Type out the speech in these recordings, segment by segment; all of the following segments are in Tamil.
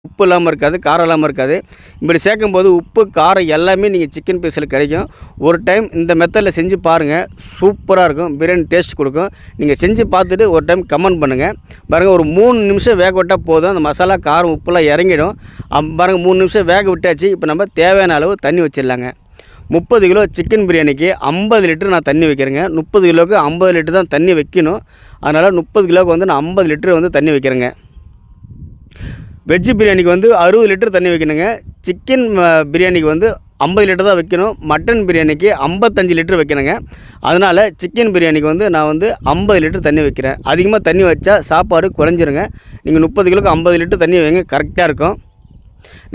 உப்பு இல்லாமல் இருக்காது, காரம் இல்லாமல் இருக்காது. இப்படி சேர்க்கும்போது உப்பு காரம் எல்லாமே நீங்கள் சிக்கன் பீஸில் கிடைக்கும். ஒரு டைம் இந்த மெத்தடில் செஞ்சு பாருங்கள், சூப்பராக இருக்கும். பிரியாணி டேஸ்ட் கொடுக்கும். நீங்கள் செஞ்சு பார்த்துட்டு ஒரு டைம் கமெண்ட் பண்ணுங்கள். பாருங்கள், ஒரு 3 நிமிஷம் வேக விட்டால் போதும். அந்த மசாலா காரம் உப்புலாம் இறங்கிடும். பாருங்கள், 3 நிமிஷம் வேக விட்டாச்சு. இப்போ நம்ம தேவையான அளவு தண்ணி வச்சிடலாங்க. 30 கிலோ சிக்கன் பிரியாணிக்கு 50 லிட்டர் நான் தண்ணி வைக்கிறேங்க. 30 கிலோவுக்கு 50 லிட்டர் தான் தண்ணி வைக்கணும். அதனால் 30 கிலோவுக்கு வந்து நான் 50 லிட்டர் வந்து தண்ணி வைக்கிறேங்க. வெஜ்ஜு பிரியாணிக்கு வந்து 60 லிட்டர் தண்ணி வைக்கணுங்க. சிக்கன் பிரியாணிக்கு வந்து 50 லிட்டர் தான் வைக்கணும். மட்டன் பிரியாணிக்கு 55 லிட்டர் வைக்கணுங்க. அதனால் சிக்கன் பிரியாணிக்கு வந்து நான் வந்து 50 லிட்டர் தண்ணி வைக்கிறேன். அதிகமாக தண்ணி வச்சா சாப்பாடு குறைஞ்சிருங்க. நீங்கள் 30 கிலோக்கு 50 லிட்டர் தண்ணி வைங்க, கரெக்டாக இருக்கும்.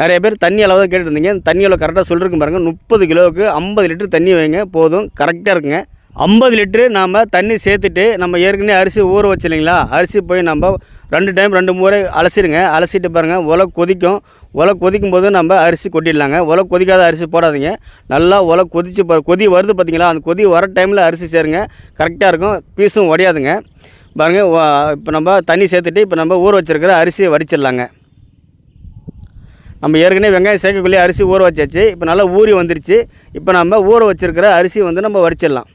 நிறைய பேர் தண்ணி அளவு தான் கேட்டுருந்தீங்க. தண்ணி அளவு கரெக்டாக சொல்லிருக்கு பாருங்கள். 30 கிலோவுக்கு 50 லிட்டர் தண்ணி வைங்க, போதும், கரெக்டாக இருக்குங்க. 50 லிட்டரு நாம் தண்ணி சேர்த்துட்டு நம்ம ஏற்கனவே அரிசி ஊற வச்சு இல்லைங்களா, அரிசி போய் நம்ம 2 டைம் 2 முறை அலசிடுங்க. அலசிட்டு பாருங்கள், உலை கொதிக்கும். உலை கொதிக்கும் போது நம்ம அரிசி கொட்டிடலாங்க. உலை கொதிக்காத அரிசி போடாதீங்க. நல்லா உலை கொதிச்சு கொதி வருது பார்த்தீங்களா, அந்த கொதி வர டைமில் அரிசி சேருங்க, கரெக்டாக இருக்கும். பீஸும் உடையாதுங்க. பாருங்கள், இப்போ நம்ம தண்ணி சேர்த்துட்டு இப்போ நம்ம ஊற வச்சுருக்கிற அரிசியை வடிச்சிடலாங்க. நம்ம ஏற்கனவே வெங்காயம் சேர்க்கக்குள்ளேயே அரிசி ஊற வச்சாச்சு. இப்போ நல்லா ஊறி வந்துருச்சு. இப்போ நம்ம ஊற வச்சுருக்கிற அரிசி வந்து நம்ம வடிச்சிடலாம்.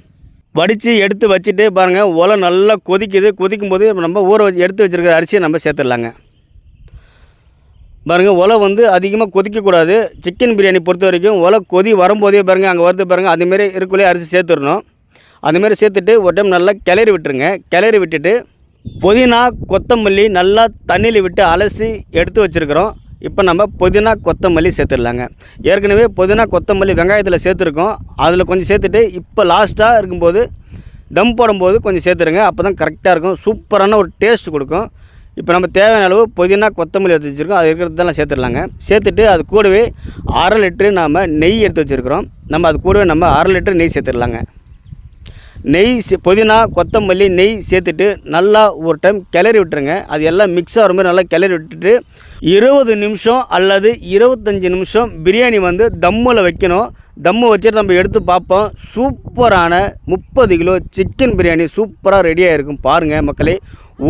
வடித்து எடுத்து வச்சுட்டு பாருங்கள், உலை நல்லா கொதிக்குது. கொதிக்கும் போது நம்ம எடுத்து வச்சுருக்கிற அரிசியை நம்ம சேர்த்துடலாங்க. பாருங்கள், உலை வந்து அதிகமாக கொதிக்கக்கூடாது. சிக்கன் பிரியாணி பொறுத்த வரைக்கும் உலை கொதி வரும்போதே பாருங்கள், அங்கே வருது பாருங்கள், அதுமாரி இருக்குள்ளே அரிசி சேர்த்துடணும். அதுமாரி சேர்த்துட்டு ஒரு டைம் நல்லா கிளறி விட்டுருங்க. கிளறி விட்டுட்டு புதினா கொத்தமல்லி நல்லா தண்ணியில் விட்டு அலசி எடுத்து வச்சுருக்கிறோம். இப்போ நம்ம புதினா கொத்தமல்லி சேர்த்துடலாங்க. ஏற்கனவே புதினா கொத்தமல்லி வெங்காயத்தில் சேர்த்துருக்கோம். அதில் கொஞ்சம் சேர்த்துட்டு இப்போ லாஸ்ட்டாக இருக்கும்போது தம் போடும்போது கொஞ்சம் சேர்த்துருங்க. அப்போ தான் கரெக்டாக இருக்கும். சூப்பரான ஒரு டேஸ்ட் கொடுக்கும். இப்போ நம்ம தேவையான அளவு புதினா கொத்தமல்லி எடுத்து வச்சுருக்கோம். அது இருக்கிறதெல்லாம் சேர்த்துடலாங்க. சேர்த்துட்டு அது கூடவே 1/2 லிட்டரு நாம் நெய் எடுத்து வச்சுருக்கிறோம். நம்ம அது கூடவே நம்ம 1/2 லிட்டர் நெய் சேர்த்துடலாங்க. நெய் புதினா கொத்தமல்லி நெய் சேர்த்துட்டு நல்லா ஒரு டைம் கிளறி விட்டுருங்க. அது எல்லாம் மிக்ஸ் ஆகிற மாதிரி நல்லா கிளறி விட்டுட்டு 20 நிமிஷம் அல்லது 25 நிமிஷம் பிரியாணி வந்து தம்மில் வைக்கணும். தம்மு வச்சுட்டு நம்ம எடுத்து பார்ப்போம். சூப்பரான 30 கிலோ சிக்கன் பிரியாணி சூப்பராக ரெடியாக இருக்கும். பாருங்கள் மக்களே,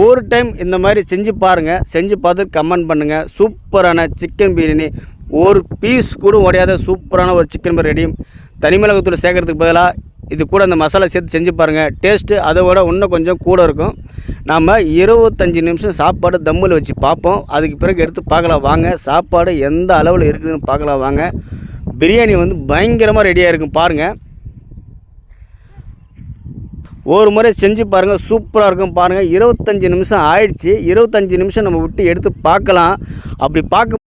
ஒரு டைம் இந்த மாதிரி செஞ்சு பாருங்கள். செஞ்சு பார்த்து கமெண்ட் பண்ணுங்கள். சூப்பரான சிக்கன் பிரியாணி, ஒரு பீஸ் கூட உடையாத சூப்பரான ஒரு சிக்கன் பிரியாணி ரெடி. தனி மிளகாத்தூள் சேர்க்கறதுக்கு பதிலாக இது கூட அந்த மசாலா சேர்த்து செஞ்சு பாருங்கள். டேஸ்ட்டு அதை விட இன்னும் கொஞ்சம் கூட இருக்கும். நாம் 25 நிமிஷம் சாப்பாடு தம்மில் வச்சு பார்ப்போம். அதுக்கு பிறகு எடுத்து பார்க்கலாம் வாங்க. சாப்பாடு எந்த அளவில் இருக்குதுன்னு பார்க்கலாம் வாங்க. பிரியாணி வந்து பயங்கரமாக ரெடியாக இருக்கும். பாருங்கள், ஒரு முறை செஞ்சு பாருங்கள், சூப்பராக இருக்கும். பாருங்கள், 25 நிமிஷம் ஆயிடுச்சு. 25 நிமிஷம் நம்ம விட்டு எடுத்து பார்க்கலாம். அப்படி பார்க்க